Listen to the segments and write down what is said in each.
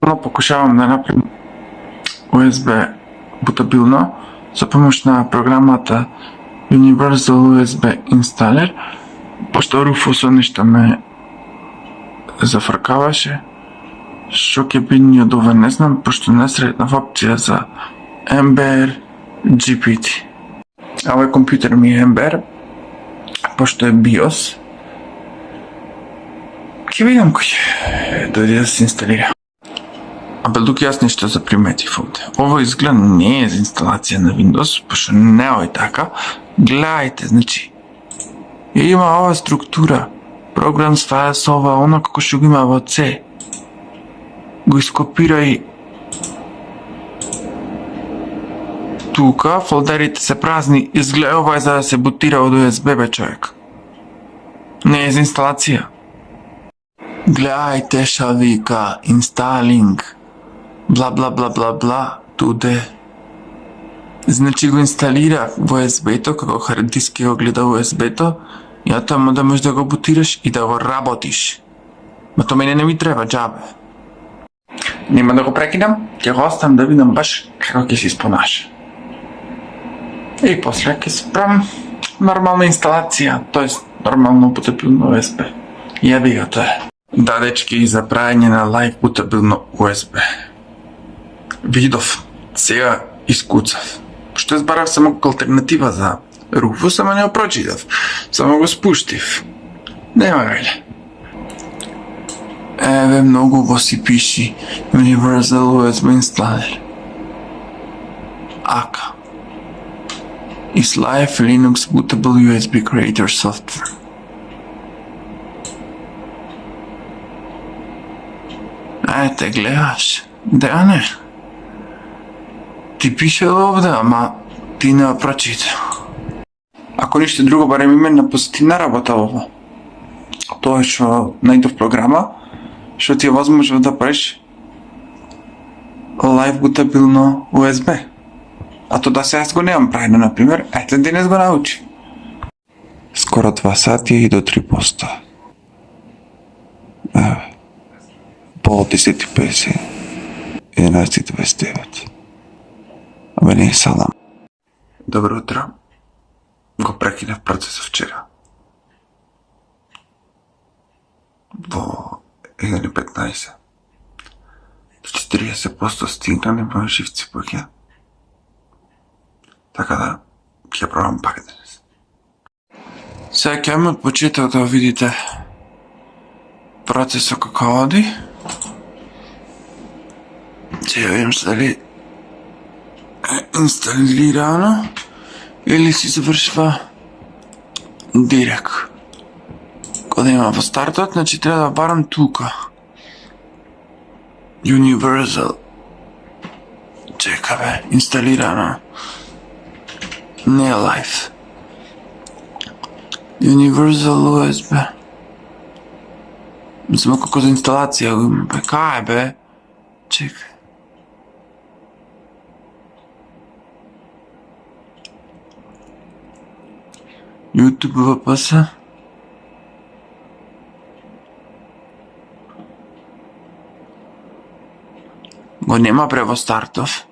Pokušavam da napravim USB butabilno za pomoć na programата Universal USB Installer, pošto Rufuso ništa me zafrkavаше, što ќе би од ова не знам, пошто не сретнав опција за MBR GPT. Овој компјутер ми е MBR, пошто е BIOS. Ќе видам кој ќе дојде да се инсталира. Абе, тук јас нешто заприметив овде. Ово изгледа не е за инсталација на Windows, пошто не е така. Гледајте, значи, има ова структура, Programs, Files, ова, оно како што го има во C. Го ископирај тука, фолдерите се празни, изгледа ова е за да се бутира од USB, бе човек. Не е за инсталација. Гледајте ша вика, installing, бла бла бла бла бла, туде. Значи го инсталира во USB-то, како хард диск го гледа USB-то, и таму да можеш да го бутираш и да го работиш. Ма то мене не ми треба, џабе. Нема да го прекинам, ќе го оставам да видам баш како ќе се испонаша. И после ќе се правам нормална инсталација, тоест нормално бутабилно USB. Јаби го тоа. Да, дечки, за правење на лайв бутабилно USB. Видов, сега искуцав. Што збарав само како алтернатива за Rufus, ама не го прочитав. Само го спуштив. Нема гајле. Еве, многу во си пиши Universal USB Installer. Ака. Is Live Linux Bootable USB Creator Software. Ете, гледаш. Да не. Ти пише овде, ама ти не го прочита. Ако ништо друго, барем имена позитивна работа ова. Тоа е што најдов програма, што ти е возможно да правиш лайв бутабилно USB. А то да се јас го немам правено, например, ете денес го научи. Скоро 2 сати и до 3%. Еве. По 10:50. 11:29. Абе не е салам. Добро утро. Го прекинав процесот вчера. Во 1:15. До 40% стигна, не може живци поќе. Така да, ќе пробам пак денес. Сега ќе имам од почеток да видите процесот како оди. Ќе видим дали е инсталирано или си завршва директ. Кога има во стартот, значи треба да барам тука. Universal. Чека бе, инсталирано. Не е лайф. Universal USB. Мислам како за инсталација го има. Бе, кај бе? Чекај. YouTube VPS. Го нема бре во стартов.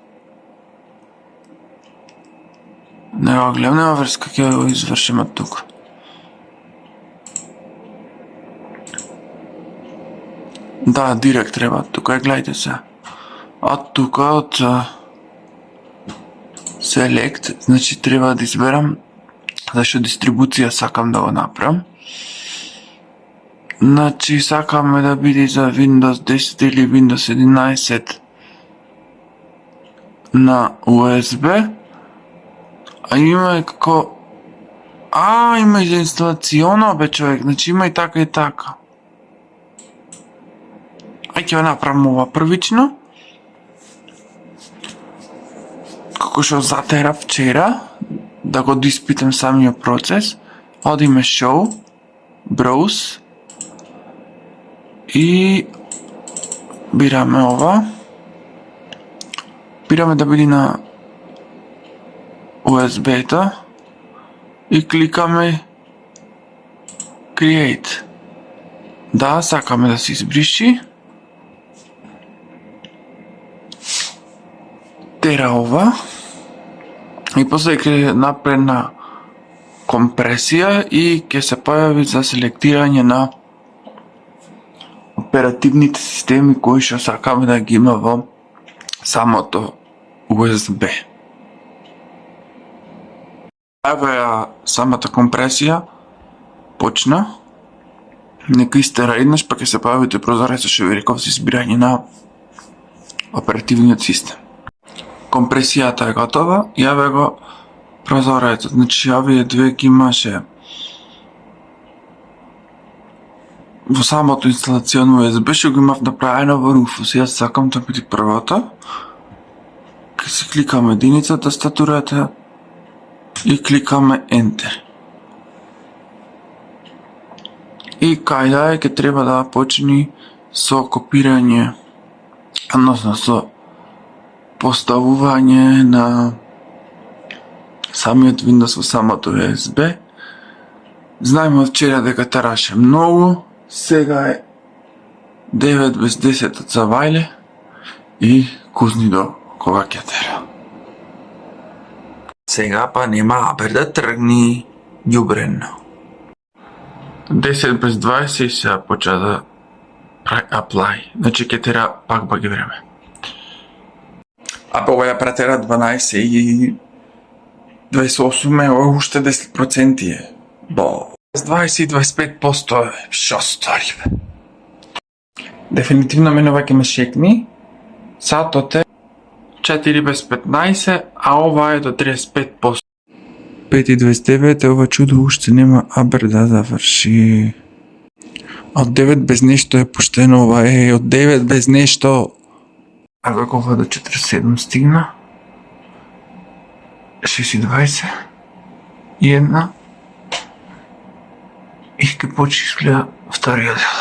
Не го гледам, нема врска, ќе го извршим од тука. Да, директ треба од тука, гледajte се. Од тука, од Select, значи треба да изберам зашто дистрибуција сакам да го направам. Значи сакаме да биде за Windows 10 или Windows 11 на USB. А има и како... има и за инсталационо, бе човек, значи има и така и така. Ќе го направам ова првично. Како што затера вчера, да го диспитам самиот процес. Одиме Show, Browse и бираме ова. Бираме да биде на USB-то и кликаме Create. Да, сакаме да се избриши. тера ова и после ќе напредна компресија и ќе се појави за селектирање на оперативните системи кои што сакаме да ги има во самото USB. Ева ја самата компресија почна. Нека истера еднаш, па ќе се појави тој прозорец што ви реков за избирање на оперативниот систем. Компресијата е готова, јаве го прозорецот. Значи, овие две ги имаше во самото инсталационо USB, што го имав направено во Rufus. Јас сакам да биде првото. Ке се кликаме единица тастатурата и кликаме Enter. И кај да е, ке треба да почни со копирање, односно со поставување на самиот Windows во самото USB. Знаеме од вчера дека тараше многу, сега е 9 без 10 од завајле и кузни до кога ќе тера. Сега па нема абер да тргни ѓубрено. 10 без 20 и сега поча да прави apply. Значи ќе тера пак баги време. А па ова ја претера 12 и 28 е уште 10% е. Бо, 20 и 25% е, шо стори бе. Дефинитивно мене ова ќе ме шекни. Сатот е 4 без 15, а ова е до 35%. 5:29 е ова чудо уште нема абер да заврши. Од 9 без нешто е поштено ова е, од 9 без нешто. А како ова до 47 стигна? 6:20 и една и ке почи изгледа вториот дел.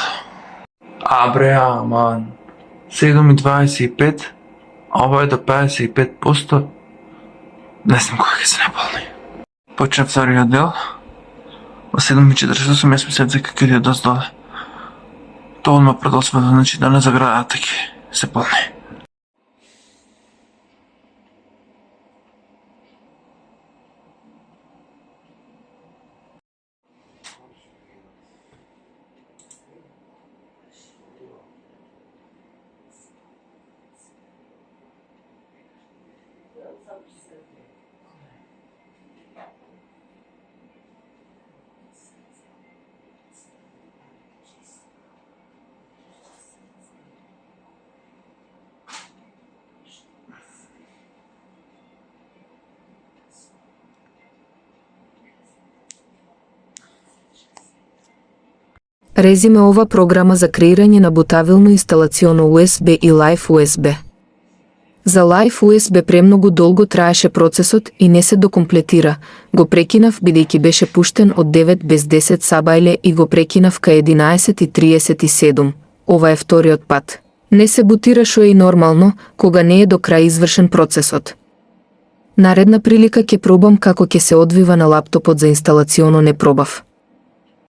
Абре, аман. 7:25, а ова е до 55%. Не знам кога ќе се наполни. Почна вториот дел. Во 7:48 јас мислев дека ќе ја доста доле. Тоа одма продолжува, значи да не заградата ќе се полни. Резиме ова програма за креирање на бутавилно инсталационо USB и Live USB. За Live USB премногу долго траеше процесот и не се докомплетира. Го прекинав бидејќи беше пуштен од 9 без 10 сабајле и го прекинав кај 11:37. Ова е вториот пат. Не се бутира шо е и нормално, кога не е до крај извршен процесот. Наредна прилика ќе пробам како ќе се одвива на лаптопот за инсталационо не пробав.